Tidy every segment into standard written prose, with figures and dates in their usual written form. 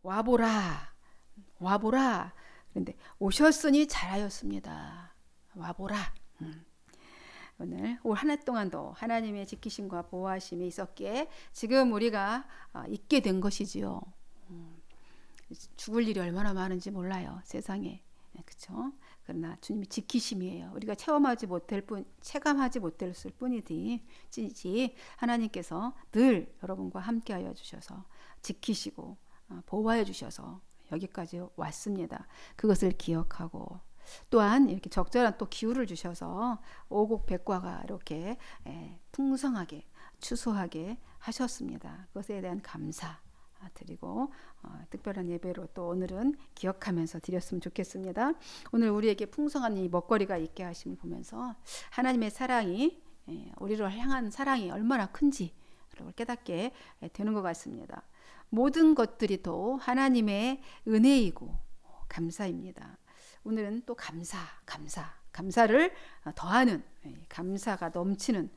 와보라, 와보라. 그런데 오셨으니 잘하였습니다. 와보라. 오늘 올 한 해 동안도 하나님의 지키심과 보호하심이 있었기에 지금 우리가 있게 된 것이지요. 죽을 일이 얼마나 많은지 몰라요, 세상에. 그렇죠? 그러나 주님이 지키심이에요. 우리가 체감하지 못했을 뿐이지 하나님께서 늘 여러분과 함께하여 주셔서 지키시고 보호하여 주셔서 여기까지 왔습니다. 그것을 기억하고 또한 이렇게 적절한 또 기후를 주셔서 오곡백과가 이렇게 풍성하게 추수하게 하셨습니다. 그것에 대한 감사 드리고 특별한 예배로 또 오늘은 기억하면서 드렸으면 좋겠습니다. 오늘 우리에게 풍성한 이 먹거리가 있게 하심을 보면서 하나님의 사랑이 우리를 향한 사랑이 얼마나 큰지 깨닫게 되는 것 같습니다. 모든 것들이 또 하나님의 은혜이고 감사입니다. 오늘은 또 감사를 더하는 감사가 넘치는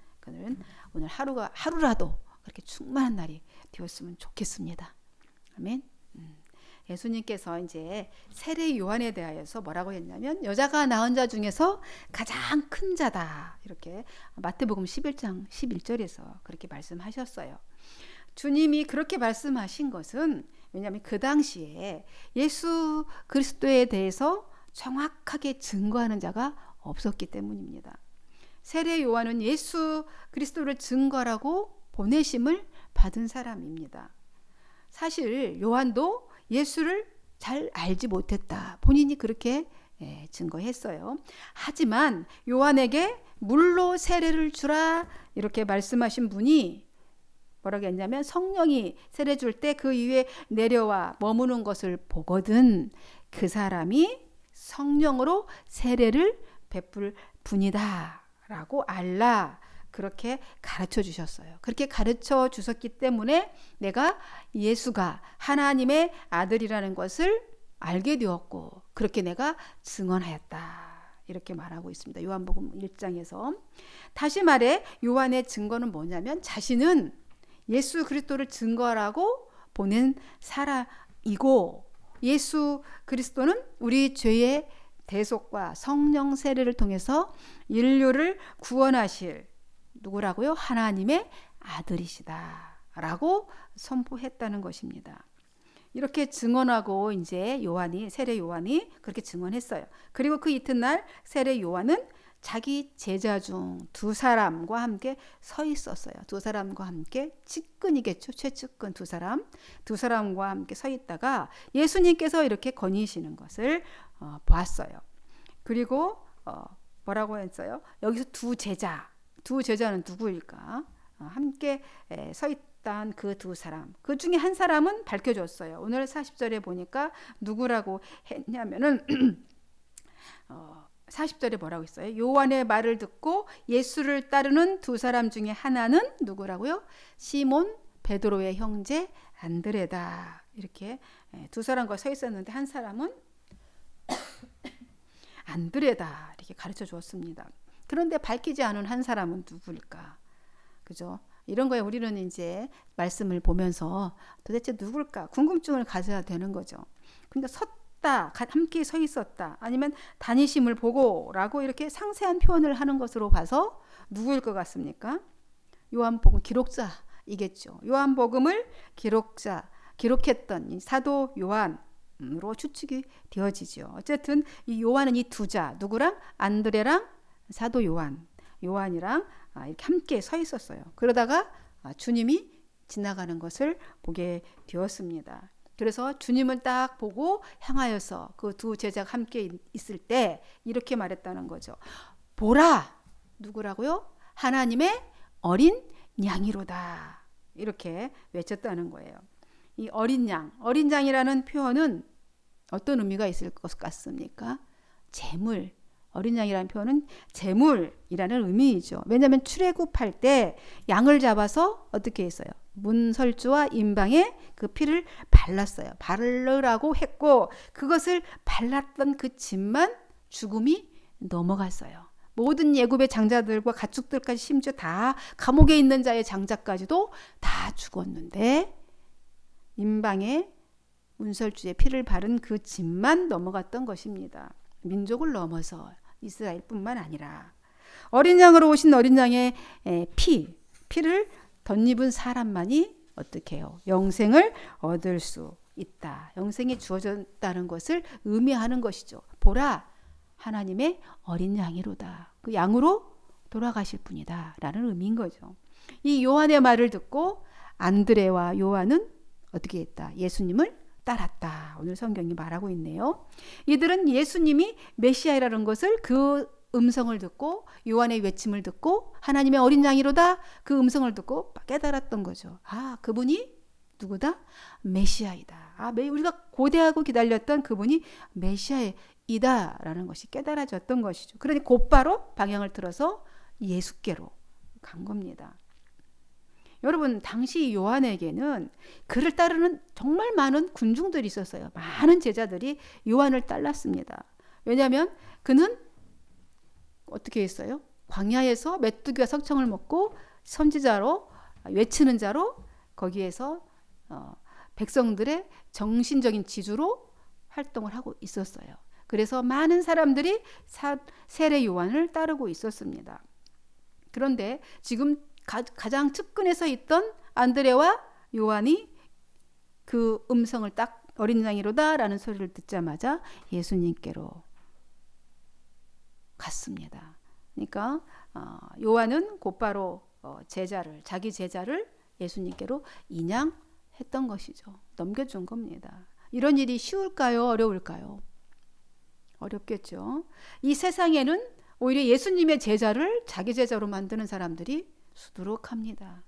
오늘 하루라도 그렇게 충만한 날이 되었으면 좋겠습니다. 아멘. 예수님께서 이제 세례 요한에 대하여서 뭐라고 했냐면 여자가 낳은 자 중에서 가장 큰 자다. 이렇게 마태복음 11장 11절에서 그렇게 말씀하셨어요. 주님이 그렇게 말씀하신 것은 왜냐하면 그 당시에 예수 그리스도에 대해서 정확하게 증거하는 자가 없었기 때문입니다. 세례 요한은 예수 그리스도를 증거라고 보내심을 받은 사람입니다. 사실 요한도 예수를 잘 알지 못했다. 본인이 그렇게 증거했어요. 하지만 요한에게 물로 세례를 주라 이렇게 말씀하신 분이 뭐라고 했냐면 성령이 세례 줄 때 그 위에 내려와 머무는 것을 보거든 그 사람이 성령으로 세례를 베풀 분이다 라고 알라 그렇게 가르쳐 주셨어요. 그렇게 가르쳐 주셨기 때문에 내가 예수가 하나님의 아들이라는 것을 알게 되었고 그렇게 내가 증언하였다 이렇게 말하고 있습니다. 요한복음 1장에서 다시 말해 요한의 증거는 뭐냐면 자신은 예수 그리스도를 증거하라고 보낸 사람이고 예수 그리스도는 우리 죄의 대속과 성령 세례를 통해서 인류를 구원하실 누구라고요? 하나님의 아들이시다 라고 선포했다는 것입니다. 이렇게 증언하고 이제 세례 요한이 그렇게 증언했어요. 그리고 그 이튿날 세례 요한은 자기 제자 중 두 사람과 함께 서 있었어요. 두 사람과 함께 측근이겠죠. 최측근 두 사람과 함께 서 있다가 예수님께서 이렇게 거니시는 것을 보았어요. 그리고 뭐라고 했어요? 여기서 두 제자는 누구일까? 함께 서 있던 그 두 사람. 그 중에 한 사람은 밝혀줬어요. 오늘 40절에 보니까 누구라고 했냐면은 40절에 뭐라고 있어요? 요한의 말을 듣고 예수를 따르는 두 사람 중에 하나는 누구라고요? 시몬 베드로의 형제 안드레다. 이렇게 두 사람과 서 있었는데 한 사람은 안드레다 이렇게 가르쳐 주었습니다. 그런데 밝히지 않은 한 사람은 누구일까? 그죠? 이런 거에 우리는 이제 말씀을 보면서 도대체 누굴까 궁금증을 가져야 되는 거죠. 그러니까 함께 서 있었다 아니면 다니심을 보고라고 이렇게 상세한 표현을 하는 것으로 봐서 누구일 것 같습니까? 요한복음 기록자이겠죠. 요한복음을 기록했던 이 사도 요한으로 추측이 되어지죠. 어쨌든 이 요한은 이 두 자 누구랑 안드레랑 사도 요한이랑 이렇게 함께 서 있었어요. 그러다가 주님이 지나가는 것을 보게 되었습니다. 그래서 주님을 딱 보고 향하여서 그 두 제자가 함께 있을 때 이렇게 말했다는 거죠. 보라! 누구라고요? 하나님의 어린 양이로다. 이렇게 외쳤다는 거예요. 이 어린 양이라는 표현은 어떤 의미가 있을 것 같습니까? 제물. 어린 양이라는 표현은 제물이라는 의미이죠. 왜냐하면 출애굽할 때 양을 잡아서 어떻게 했어요? 문설주와 임방에 그 피를 발랐어요. 바르라고 했고 그것을 발랐던 그 집만 죽음이 넘어갔어요. 모든 예굽의 장자들과 가축들까지 심지어 다 감옥에 있는 자의 장자까지도 다 죽었는데 임방에 문설주에 피를 바른 그 집만 넘어갔던 것입니다. 민족을 넘어서 이스라엘뿐만 아니라 어린 양으로 오신 어린 양의 피를 덧입은 사람만이 어떻게 해요? 영생을 얻을 수 있다. 영생이 주어졌다는 것을 의미하는 것이죠. 보라, 하나님의 어린 양이로다. 그 양으로 돌아가실 분이다 라는 의미인 거죠. 이 요한의 말을 듣고 안드레와 요한은 어떻게 했다? 예수님을 따랐다. 오늘 성경이 말하고 있네요. 이들은 예수님이 메시아라는 것을 그 음성을 듣고 요한의 외침을 듣고 하나님의 어린 양이로다 그 음성을 듣고 깨달았던 거죠. 아, 그분이 누구다? 메시아이다. 아, 우리가 고대하고 기다렸던 그분이 메시아이다 라는 것이 깨달아졌던 것이죠. 그러니 곧바로 방향을 틀어서 예수께로 간 겁니다. 여러분, 당시 요한에게는 그를 따르는 정말 많은 군중들이 있었어요. 많은 제자들이 요한을 따랐습니다. 왜냐하면 그는 어떻게 했어요? 광야에서 메뚜기와 석청을 먹고 선지자로 외치는 자로 거기에서 백성들의 정신적인 지주로 활동을 하고 있었어요. 그래서 많은 사람들이 세례 요한을 따르고 있었습니다. 그런데 지금 가장 측근에서 있던 안드레와 요한이 그 음성을 딱 어린 양이로다 라는 소리를 듣자마자 예수님께로 갔습니다. 그러니까 요한은 곧바로 자기 제자를 예수님께로 인양했던 것이죠. 넘겨준 겁니다. 이런 일이 쉬울까요? 어려울까요? 어렵겠죠. 이 세상에는 오히려 예수님의 제자를 자기 제자로 만드는 사람들이 수두룩합니다.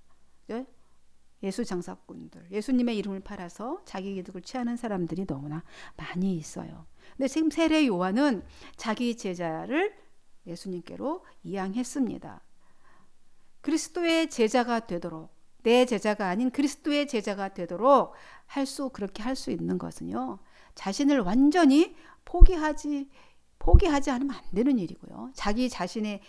네? 예수 장사꾼들, 예수님의 이름을 팔아서 자기 이득을 취하는 사람들이 너무나 많이 있어요. 근데 지금 세례 요한은 자기 제자를 예수님께로 이양했습니다. 그리스도의 제자가 되도록, 내 제자가 아닌 그리스도의 제자가 되도록 그렇게 할 수 있는 것은요, 자신을 완전히 포기하지 않으면 안 되는 일이고요. 자기 자신을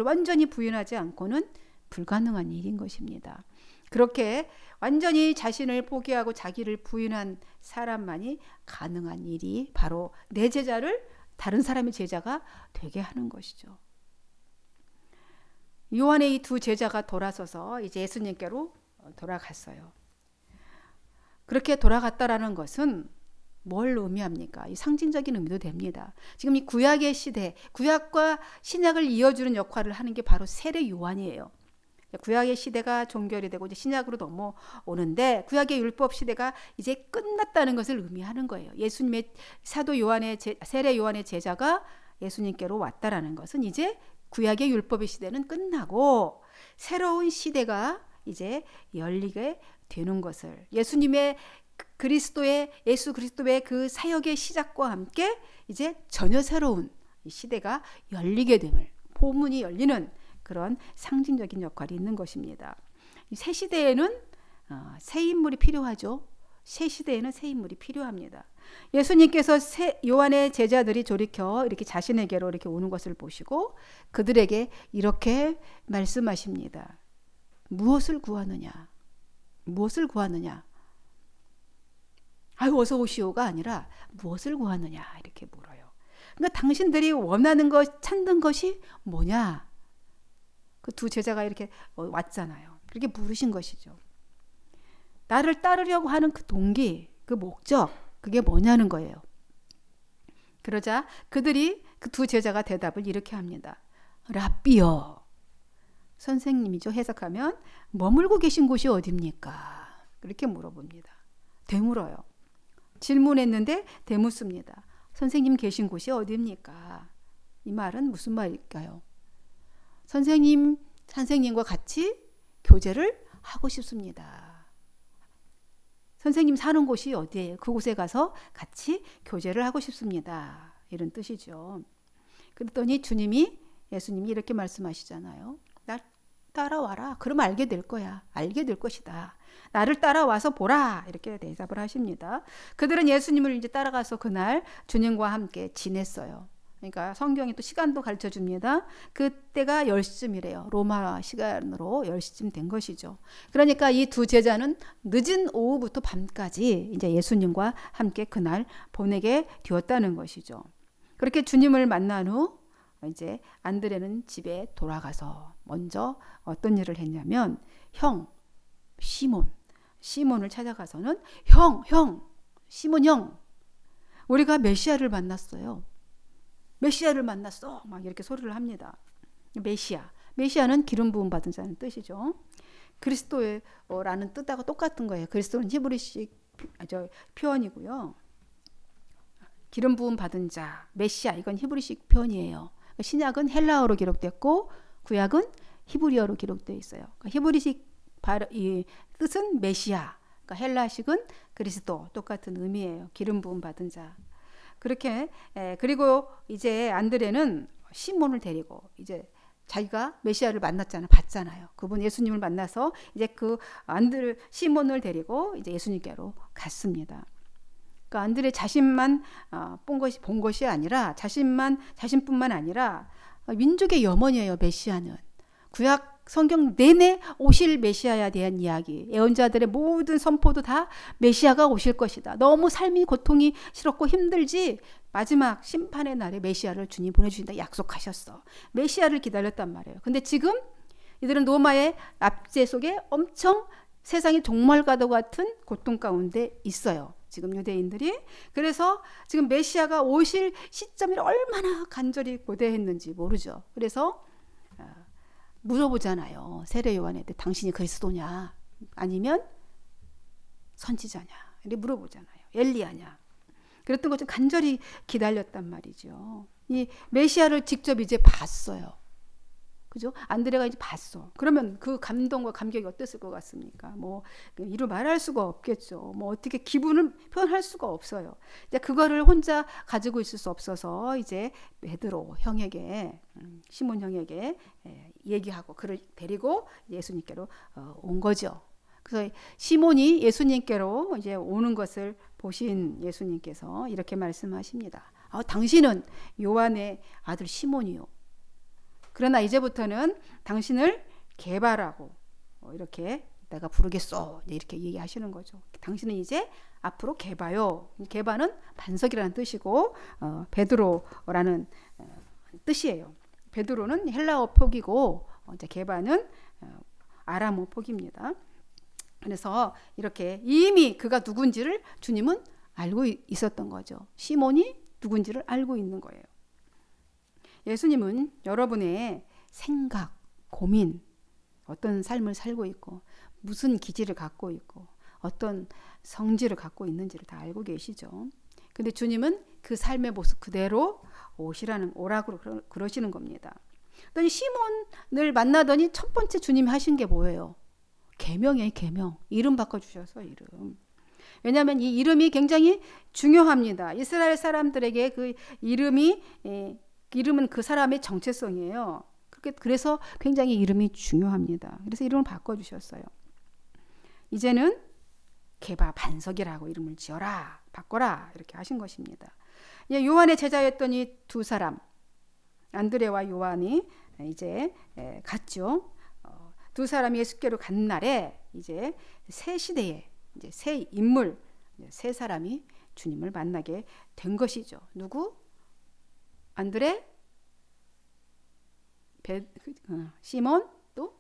완전히 부인하지 않고는 불가능한 일인 것입니다. 그렇게 완전히 자신을 포기하고 자기를 부인한 사람만이 가능한 일이 바로 내 제자를 다른 사람의 제자가 되게 하는 것이죠. 요한의 이 두 제자가 돌아서서 이제 예수님께로 돌아갔어요. 그렇게 돌아갔다라는 것은 뭘 의미합니까? 이 상징적인 의미도 됩니다. 지금 이 구약의 시대, 구약과 신약을 이어주는 역할을 하는 게 바로 세례 요한이에요. 구약의 시대가 종결이 되고 이제 신약으로 넘어오는데 구약의 율법 시대가 이제 끝났다는 것을 의미하는 거예요. 예수님의 세례 요한의 제자가 예수님께로 왔다라는 것은 이제 구약의 율법의 시대는 끝나고 새로운 시대가 이제 열리게 되는 것을 예수님의 예수 그리스도의 그 사역의 시작과 함께 이제 전혀 새로운 시대가 열리게 됨을, 포문이 열리는 그런 상징적인 역할이 있는 것입니다. 새 시대에는 새 인물이 필요하죠. 새 시대에는 새 인물이 필요합니다. 예수님께서 요한의 제자들이 돌이켜 이렇게 자신에게로 이렇게 오는 것을 보시고 그들에게 이렇게 말씀하십니다. 무엇을 구하느냐? 무엇을 구하느냐? 아유, 어서 오시오가 아니라 무엇을 구하느냐 이렇게 물어요. 그러니까 당신들이 원하는 것, 찾는 것이 뭐냐? 그 두 제자가 이렇게 왔잖아요. 그렇게 물으신 것이죠. 나를 따르려고 하는 그 동기, 그 목적, 그게 뭐냐는 거예요. 그러자 그들이 그 두 제자가 대답을 이렇게 합니다. 랍비여. 선생님이죠. 해석하면 머물고 계신 곳이 어디입니까? 그렇게 물어봅니다. 되물어요. 질문했는데 되묻습니다. 선생님 계신 곳이 어디입니까? 이 말은 무슨 말일까요? 선생님과 같이 교제를 하고 싶습니다. 선생님 사는 곳이 어디예요? 그곳에 가서 같이 교제를 하고 싶습니다. 이런 뜻이죠. 그랬더니 예수님이 이렇게 말씀하시잖아요. 날 따라와라. 그럼 알게 될 거야. 알게 될 것이다. 나를 따라와서 보라. 이렇게 대답을 하십니다. 그들은 예수님을 이제 따라가서 그날 주님과 함께 지냈어요. 그러니까 성경이 또 시간도 가르쳐 줍니다. 그때가 10시쯤이래요. 로마 시간으로 10시쯤 된 것이죠. 그러니까 이 두 제자는 늦은 오후부터 밤까지 이제 예수님과 함께 그날 보내게 되었다는 것이죠. 그렇게 주님을 만난 후 이제 안드레는 집에 돌아가서 먼저 어떤 일을 했냐면 형 시몬을 찾아가서는 시몬 형, 우리가 메시아를 만났어요. 메시아를 만났어. 막 이렇게 소리를 합니다. 메시아는 기름 부음 받은 자는 뜻이죠. 그리스도라는 뜻하고 똑같은 거예요. 그리스도는 히브리식 표현이고요. 기름 부음 받은 자, 메시아, 이건 히브리식 표현이에요. 신약은 헬라어로 기록됐고 구약은 히브리어로 기록되어 있어요. 그러니까 히브리식 이 뜻은 메시아, 그러니까 헬라식은 그리스도, 똑같은 의미예요. 기름 부음 받은 자. 그렇게 그리고 이제 안드레는 시몬을 데리고 이제 자기가 메시아를 만났잖아요. 봤잖아요. 그분 예수님을 만나서 이제 그 시몬을 데리고 이제 예수님께로 갔습니다. 그러니까 안드레 자신만 본 것이 아니라 자신뿐만 아니라 민족의 염원이에요. 메시아는 구약 성경 내내 오실 메시아에 대한 이야기, 예언자들의 모든 선포도 다 메시아가 오실 것이다. 너무 삶이 고통이 싫었고 힘들지 마지막 심판의 날에 메시아를 주님 보내주신다 약속하셨어. 메시아를 기다렸단 말이에요. 근데 지금 이들은 로마의 압제 속에 엄청 세상이 종말과도 같은 고통 가운데 있어요. 지금 유대인들이. 그래서 지금 메시아가 오실 시점이 얼마나 간절히 고대했는지 모르죠. 그래서 물어보잖아요. 세례 요한한테 당신이 그리스도냐 아니면 선지자냐 이렇게 물어보잖아요. 엘리야냐. 그랬던 것좀 간절히 기다렸단 말이죠. 이 메시아를 직접 이제 봤어요. 그죠? 안드레가 이제 봤어. 그러면 그 감동과 감격이 어땠을 것 같습니까? 뭐 이루 말할 수가 없겠죠. 뭐 어떻게 기분을 표현할 수가 없어요. 이제 그거를 혼자 가지고 있을 수 없어서 이제 베드로 형에게 시몬 형에게 얘기하고 그를 데리고 예수님께로 온 거죠. 그래서 시몬이 예수님께로 이제 오는 것을 보신 예수님께서 이렇게 말씀하십니다. 당신은 요한의 아들 시몬이요. 그러나 이제부터는 당신을 게바라고 이렇게 내가 부르겠소. 이렇게 얘기하시는 거죠. 당신은 이제 앞으로 게바요. 게바는 반석이라는 뜻이고 베드로라는 뜻이에요. 베드로는 헬라어 표기고 이제 게바는 아람어 표기입니다. 그래서 이렇게 이미 그가 누군지를 주님은 알고 있었던 거죠. 시몬이 누군지를 알고 있는 거예요. 예수님은 여러분의 생각, 고민, 어떤 삶을 살고 있고 무슨 기질을 갖고 있고 어떤 성질을 갖고 있는지를 다 알고 계시죠. 근데 주님은 그 삶의 모습 그대로 오라고 그러시는 겁니다. 그러니 시몬을 만나더니 첫 번째 주님이 하신 게 뭐예요? 계명이에요. 계명. 이름 바꿔주셔서 이름. 왜냐하면 이 이름이 굉장히 중요합니다. 이스라엘 사람들에게 그 이름은 그 사람의 정체성이에요. 그래서 굉장히 이름이 중요합니다. 그래서 이름을 바꿔주셨어요. 이제는 게바 반석이라고 이름을 지어라, 바꿔라 이렇게 하신 것입니다. 요한의 제자였던 이 두 사람, 안드레와 요한이 이제 갔죠. 두 사람이 예수께로 간 날에 이제 새 시대에 이제 새 인물, 새 사람이 주님을 만나게 된 것이죠. 누구? 안드레, 시몬, 또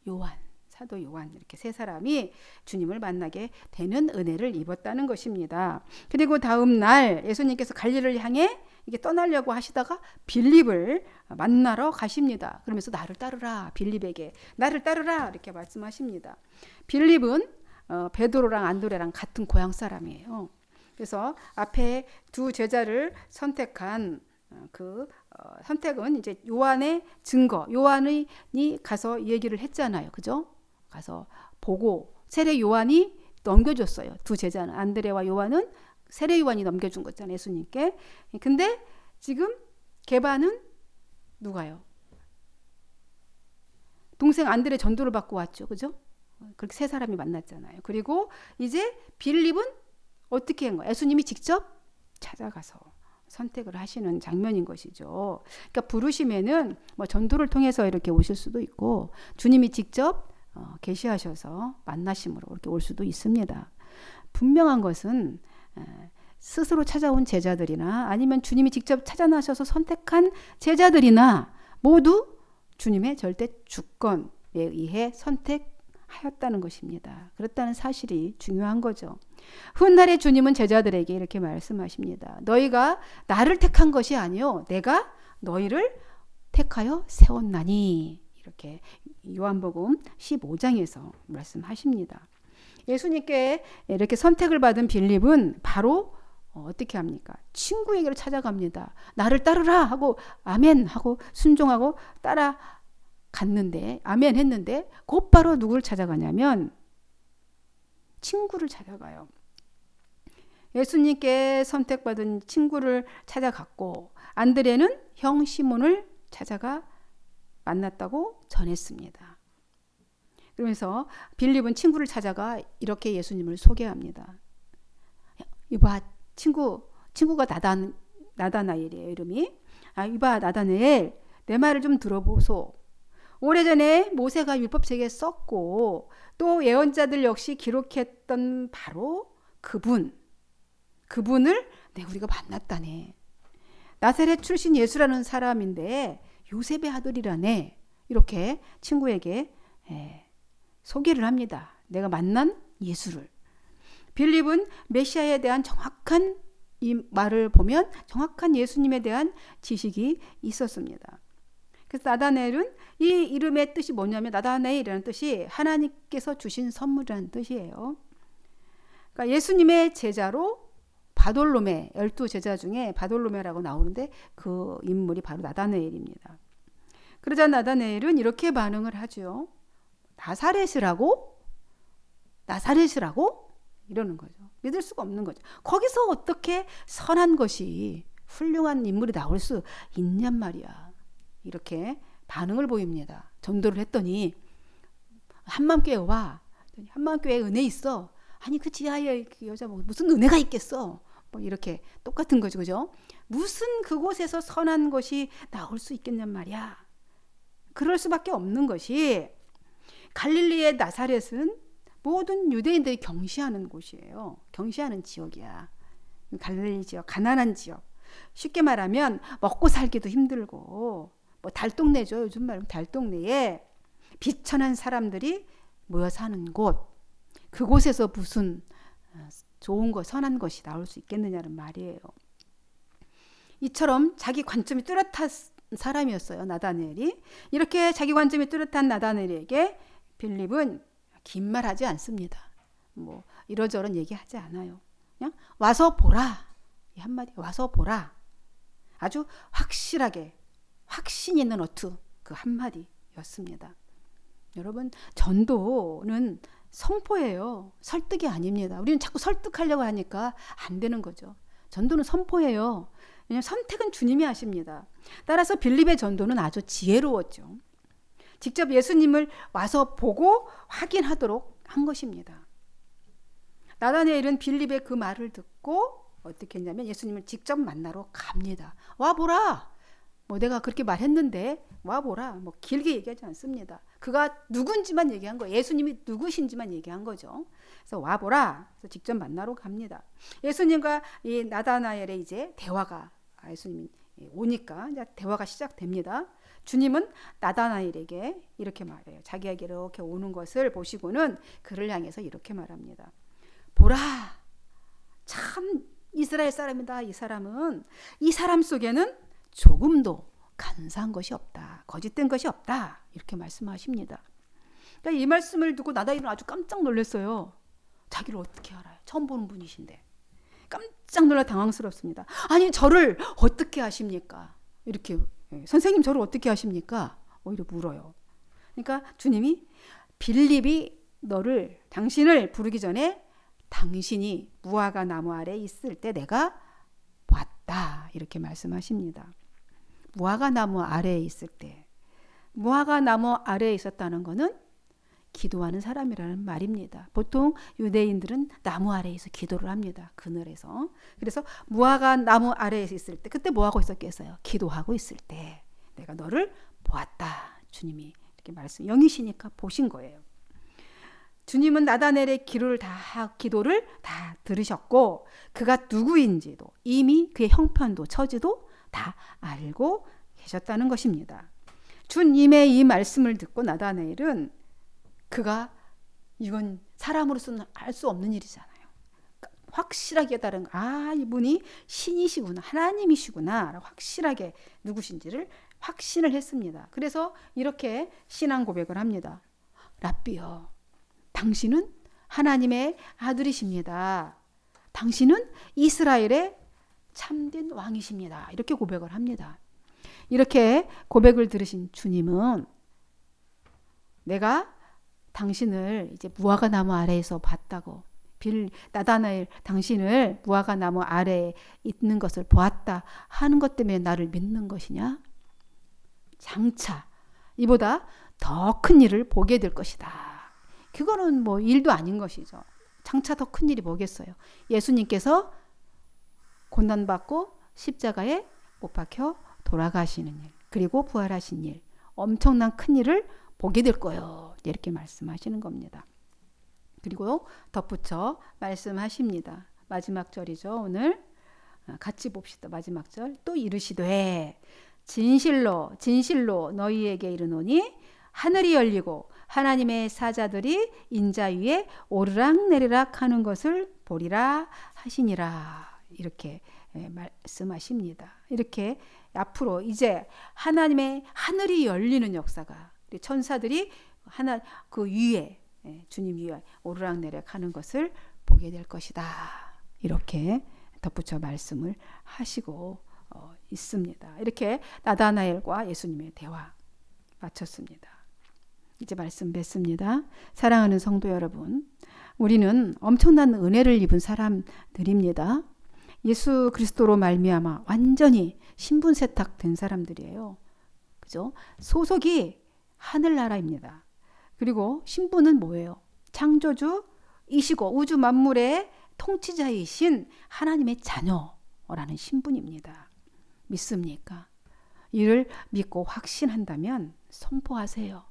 요한, 사도 요한 이렇게 세 사람이 주님을 만나게 되는 은혜를 입었다는 것입니다. 그리고 다음 날 예수님께서 갈릴리를 향해 이게 떠나려고 하시다가 빌립을 만나러 가십니다. 그러면서 나를 따르라, 빌립에게 나를 따르라 이렇게 말씀하십니다. 빌립은 베드로랑 안드레랑 같은 고향 사람이에요. 그래서 앞에 두 제자를 선택한 그 선택은 이제 요한의 증거, 요한이 가서 얘기를 했잖아요. 그죠? 가서 보고 세례 요한이 넘겨줬어요. 두 제자는 안드레와 요한은 세례 요한이 넘겨준 거잖아요. 예수님께. 근데 지금 게바는 누가요? 동생 안드레 전도를 받고 왔죠. 그죠? 그렇게 세 사람이 만났잖아요. 그리고 이제 빌립은 어떻게 한 거예요? 예수님이 직접 찾아가서 선택을 하시는 장면인 것이죠. 그러니까 부르심에는 뭐 전도를 통해서 이렇게 오실 수도 있고 주님이 직접 계시하셔서 만나심으로 이렇게 올 수도 있습니다. 분명한 것은 스스로 찾아온 제자들이나 아니면 주님이 직접 찾아 나셔서 선택한 제자들이나 모두 주님의 절대 주권에 의해 선택하였다는 것입니다. 그렇다는 사실이 중요한 거죠. 훗날에 주님은 제자들에게 이렇게 말씀하십니다. 너희가 나를 택한 것이 아니요 내가 너희를 택하여 세웠나니. 이렇게 요한복음 15장에서 말씀하십니다. 예수님께 이렇게 선택을 받은 빌립은 바로 어떻게 합니까? 친구에게로 찾아갑니다. 나를 따르라 하고 아멘 하고 순종하고 따라갔는데 아멘 했는데 곧바로 누구를 찾아가냐면 친구를 찾아가요. 예수님께 선택받은 친구를 찾아갔고 안드레는 형 시몬을 찾아가 만났다고 전했습니다. 그러면서 빌립은 친구를 찾아가 이렇게 예수님을 소개합니다. 이봐 친구가 나다나엘이에요. 이름이. 이봐 나다나엘 내 말을 좀 들어보소. 오래전에 모세가 율법책에 썼고 또 예언자들 역시 기록했던 바로 그분을 우리가 만났다네. 나사렛 출신 예수라는 사람인데 요셉의 아들이라네. 이렇게 친구에게 소개를 합니다. 내가 만난 예수를. 빌립은 메시아에 대한 정확한 이 말을 보면 정확한 예수님에 대한 지식이 있었습니다. 그래서 나다나엘은 이 이름의 뜻이 뭐냐면 나다나엘이라는 뜻이 하나님께서 주신 선물이라는 뜻이에요. 그러니까 예수님의 제자로 바돌로메 12제자 중에 바돌로메라고 나오는데 그 인물이 바로 나다나엘입니다. 그러자 나다나엘은 이렇게 반응을 하죠. 나사렛이라고? 이러는 거죠. 믿을 수가 없는 거죠. 거기서 어떻게 선한 것이 훌륭한 인물이 나올 수 있냔 말이야. 이렇게 반응을 보입니다. 전도를 했더니 한맘교회 와. 한맘교회에 은혜 있어. 아니 그 지하에 그 여자 뭐 무슨 은혜가 있겠어. 뭐 이렇게 똑같은 거죠. 그죠? 무슨 그곳에서 선한 것이 나올 수 있겠냔 말이야. 그럴 수밖에 없는 것이 갈릴리의 나사렛은 모든 유대인들이 경시하는 곳이에요. 경시하는 지역이야. 갈릴리 지역, 가난한 지역. 쉽게 말하면 먹고 살기도 힘들고 뭐 달동네죠. 요즘 말하면 달동네에 비천한 사람들이 모여 사는 곳. 그곳에서 무슨 좋은 것, 선한 것이 나올 수 있겠느냐는 말이에요. 이처럼 자기 관점이 뚜렷한 사람이었어요. 나다나엘이. 이렇게 자기 관점이 뚜렷한 나다나엘에게 빌립은 긴 말하지 않습니다. 뭐 이러저런 얘기하지 않아요. 그냥 와서 보라. 이 한마디 와서 보라. 아주 확실하게 확신 있는 어투 그 한마디였습니다. 여러분 전도는 선포예요. 설득이 아닙니다. 우리는 자꾸 설득하려고 하니까 안 되는 거죠. 전도는 선포예요. 왜냐하면 선택은 주님이 하십니다. 따라서 빌립의 전도는 아주 지혜로웠죠. 직접 예수님을 와서 보고 확인하도록 한 것입니다. 나다나엘은 빌립의 그 말을 듣고 어떻게 했냐면 예수님을 직접 만나러 갑니다. 와보라. 뭐 내가 그렇게 말했는데 와보라. 뭐 길게 얘기하지 않습니다. 그가 누군지만 얘기한 거예요. 예수님이 누구신지만 얘기한 거죠. 그래서 와보라. 그래서 직접 만나러 갑니다. 예수님과 이 나다나엘의 이제 대화가 예수님이 오니까 이제 대화가 시작됩니다. 주님은 나다나엘에게 이렇게 말해요. 자기에게 이렇게 오는 것을 보시고는 그를 향해서 이렇게 말합니다. 보라. 참 이스라엘 사람이다. 이 사람은 이 사람 속에는 조금도 간사한 것이 없다. 거짓된 것이 없다. 이렇게 말씀하십니다. 그러니까 이 말씀을 듣고 나다나엘은 아주 깜짝 놀랐어요. 자기를 어떻게 알아요? 처음 보는 분이신데. 깜짝 놀라 당황스럽습니다. 아니 저를 어떻게 아십니까? 이렇게 선생님 저를 어떻게 아십니까? 오히려 물어요. 그러니까 주님이 빌립이 당신을 부르기 전에 당신이 무화과 나무 아래 있을 때 내가 봤다. 이렇게 말씀하십니다. 무화과 나무 아래에 있을 때. 무화과 나무 아래에 있었다는 것은 기도하는 사람이라는 말입니다. 보통 유대인들은 나무 아래에서 기도를 합니다. 그늘에서. 그래서 무화과 나무 아래에 있을 때 그때 뭐 하고 있었겠어요? 기도하고 있을 때 내가 너를 보았다. 주님이 이렇게 말씀, 영이시니까 보신 거예요. 주님은 나다넬의 기도를 다 들으셨고 그가 누구인지도 이미 그의 형편도 처지도 다 알고 계셨다는 것입니다. 주님의 이 말씀을 듣고 나다넬은 그가 이건 사람으로서는 알 수 없는 일이잖아요. 확실하게 다른 이분이 신이시구나, 하나님이시구나 확실하게 누구신지를 확신을 했습니다. 그래서 이렇게 신앙 고백을 합니다. 랍비여, 당신은 하나님의 아들이십니다. 당신은 이스라엘의 참된 왕이십니다. 이렇게 고백을 합니다. 이렇게 고백을 들으신 주님은 내가 당신을 이제 무화과 나무 아래에서 봤다고, 나다나엘 당신을 무화과 나무 아래에 있는 것을 보았다 하는 것 때문에 나를 믿는 것이냐? 장차 이보다 더 큰 일을 보게 될 것이다. 그거는 뭐 일도 아닌 것이죠. 장차 더 큰 일이 뭐겠어요? 예수님께서 고난받고 십자가에 못 박혀 돌아가시는 일, 그리고 부활하신 일, 엄청난 큰 일을 보게 될 거예요. 이렇게 말씀하시는 겁니다. 그리고 덧붙여 말씀하십니다. 마지막 절이죠. 오늘 같이 봅시다. 마지막 절. 또 이르시되 진실로 진실로 너희에게 이르노니 하늘이 열리고 하나님의 사자들이 인자 위에 오르락내리락 하는 것을 보리라 하시니라. 이렇게 말씀하십니다. 이렇게 앞으로 이제 하나님의 하늘이 열리는 역사가, 천사들이 그 위에, 주님 위에 오르락내리락 하는 것을 보게 될 것이다. 이렇게 덧붙여 말씀을 하시고 있습니다. 이렇게 나다나엘과 예수님의 대화 마쳤습니다. 이제 말씀 맺습니다. 사랑하는 성도 여러분, 우리는 엄청난 은혜를 입은 사람들입니다. 예수 그리스도로 말미암아 완전히 신분 세탁된 사람들이에요. 그죠? 소속이 하늘나라입니다. 그리고 신분은 뭐예요? 창조주이시고 우주 만물의 통치자이신 하나님의 자녀라는 신분입니다. 믿습니까? 이를 믿고 확신한다면 선포하세요.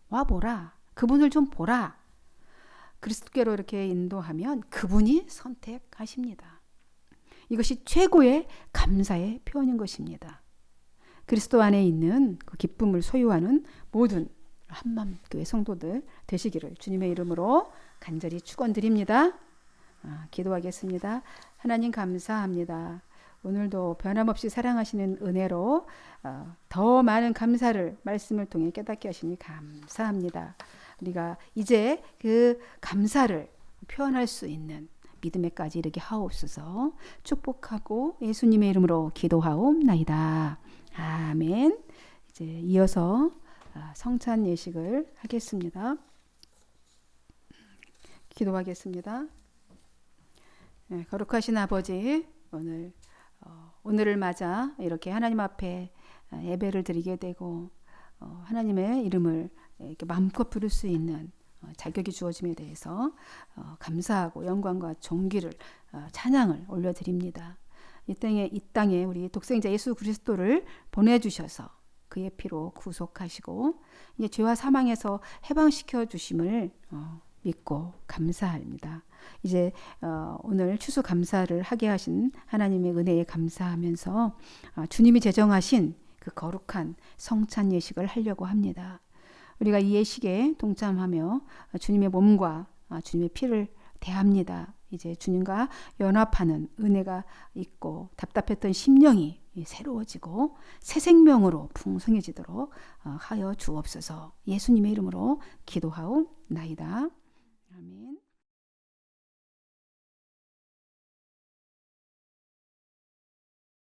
와보라. 그분을 좀 보라. 그리스도께로 이렇게 인도하면 그분이 선택하십니다. 이것이 최고의 감사의 표현인 것입니다. 그리스도 안에 있는 그 기쁨을 소유하는 모든 한맘교회 성도들 되시기를 주님의 이름으로 간절히 축원드립니다. 기도하겠습니다. 하나님 감사합니다. 오늘도 변함없이 사랑하시는 은혜로 더 많은 감사를 말씀을 통해 깨닫게 하시니 감사합니다. 우리가 이제 그 감사를 표현할 수 있는 믿음에까지 이르게 하옵소서. 축복하고 예수님의 이름으로 기도하옵나이다. 아멘. 이제 이어서 성찬 예식을 하겠습니다. 기도하겠습니다. 거룩하신 아버지, 오늘을 맞아 이렇게 하나님 앞에 예배를 드리게 되고 하나님의 이름을 이렇게 마음껏 부를 수 있는 자격이 주어짐에 대해서 감사하고 영광과 존귀를 찬양을 올려드립니다. 이 땅에 우리 독생자 예수 그리스도를 보내주셔서 그의 피로 구속하시고 이제 죄와 사망에서 해방시켜 주심을 믿고 감사합니다. 이제 오늘 추수감사를 하게 하신 하나님의 은혜에 감사하면서 주님이 제정하신 그 거룩한 성찬 예식을 하려고 합니다. 우리가 이 예식에 동참하며 주님의 몸과 주님의 피를 대합니다. 이제 주님과 연합하는 은혜가 있고 답답했던 심령이 새로워지고 새 생명으로 풍성해지도록 하여 주옵소서. 예수님의 이름으로 기도하옵나이다. 아멘.